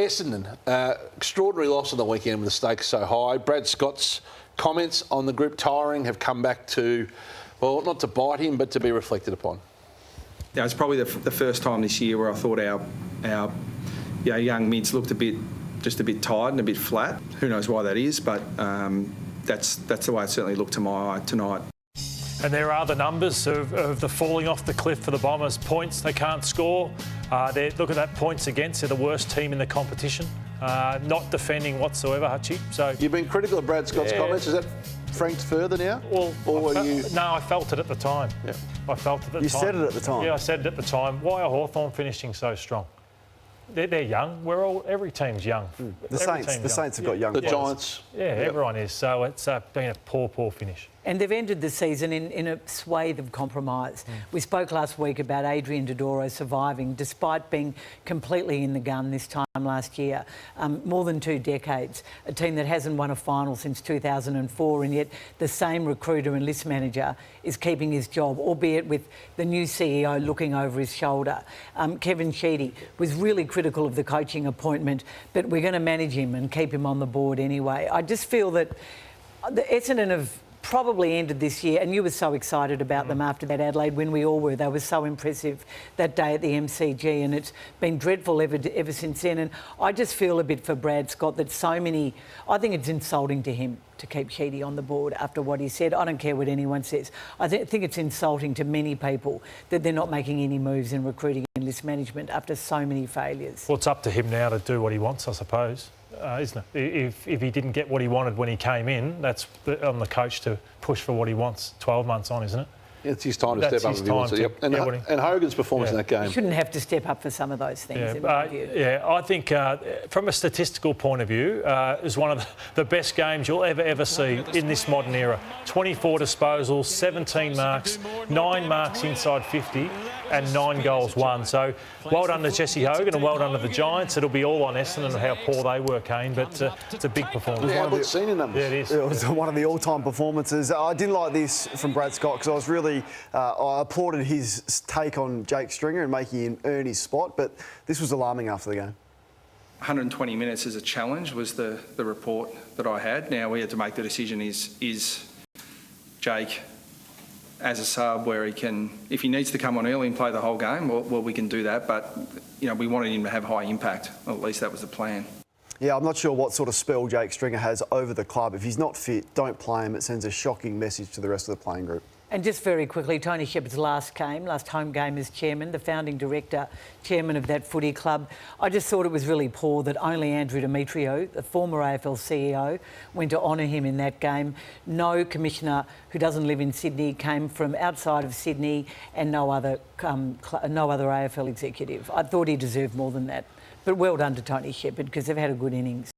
Essendon, extraordinary loss on the weekend with the stakes so high. Brad Scott's comments on the group tiring have come back to, well, not to bite him, but to be reflected upon. Yeah, it's probably the first time this year where I thought our young mids looked just a bit tired and a bit flat. Who knows why that is, but that's the way it certainly looked to my eye tonight. And there are the numbers of the falling off the cliff for the Bombers. Points they can't score. Look at that, points against. They're the worst team in the competition. Not defending whatsoever, Hutchie. So you've been critical of Brad Scott's comments. Is that franked further now? Well, no, I felt it at the time. Yeah. I felt it at the time. You said it at the time? Yeah, I said it at the time. Why are Hawthorn finishing so strong? They're young. Every team's young. The Saints have got young players. The Giants. Yeah, everyone is. So it's been a poor finish. And they've ended the season in a swathe of compromise. We spoke last week about Adrian Dodoro surviving despite being completely in the gun this time last year. More than 2 decades. A team that hasn't won a final since 2004, and yet the same recruiter and list manager is keeping his job, albeit with the new CEO looking over his shoulder. Kevin Sheedy was really critical of the coaching appointment, but we're going to manage him and keep him on the board anyway. I just feel that the Essendon have probably ended this year, and you were so excited about them after that Adelaide win. We all were. They were so impressive that day at the MCG, and it's been dreadful ever since then. And I just feel a bit for Brad Scott that I think it's insulting to him to keep Sheedy on the board after what he said. I don't care what anyone says. I think it's insulting to many people that they're not making any moves in recruiting and list management after so many failures. Well, it's up to him now to do what he wants, I suppose. Isn't it? If he didn't get what he wanted when he came in, that's on the coach to push for what he wants 12 months on, isn't it? It's his time to step up if he wants it. Yep. And Hogan's performance in that game. He shouldn't have to step up for some of those things, in my view. Yeah, I think from a statistical point of view, it was one of the best games you'll ever see in this modern era. 24 disposals, 17 marks, 9 marks inside 50 and 9 goals won. So well done to Jesse Hogan and well done to the Giants. It'll be all on Essendon and how poor they were, Kane, but it's a big performance. Yeah, good senior numbers. Yeah, it is. It was one of the all-time performances. I didn't like this from Brad Scott because I was really I applauded his take on Jake Stringer and making him earn his spot, but this was alarming after the game. 120 minutes as a challenge was the report that I had. Now we had to make the decision, is Jake as a sub where he can, if he needs to come on early and play the whole game, well we can do that, but we wanted him to have high impact, or at least that was the plan. Yeah, I'm not sure what sort of spell Jake Stringer has over the club. If he's not fit, don't play him. It sends a shocking message to the rest of the playing group. And just very quickly, Tony Shepherd's last home game as chairman, the founding director, chairman of that footy club. I just thought it was really poor that only Andrew Demetrio, the former AFL CEO, went to honour him in that game. No commissioner who doesn't live in Sydney came from outside of Sydney, and no other AFL executive. I thought he deserved more than that. But well done to Tony Shepherd because they've had a good innings.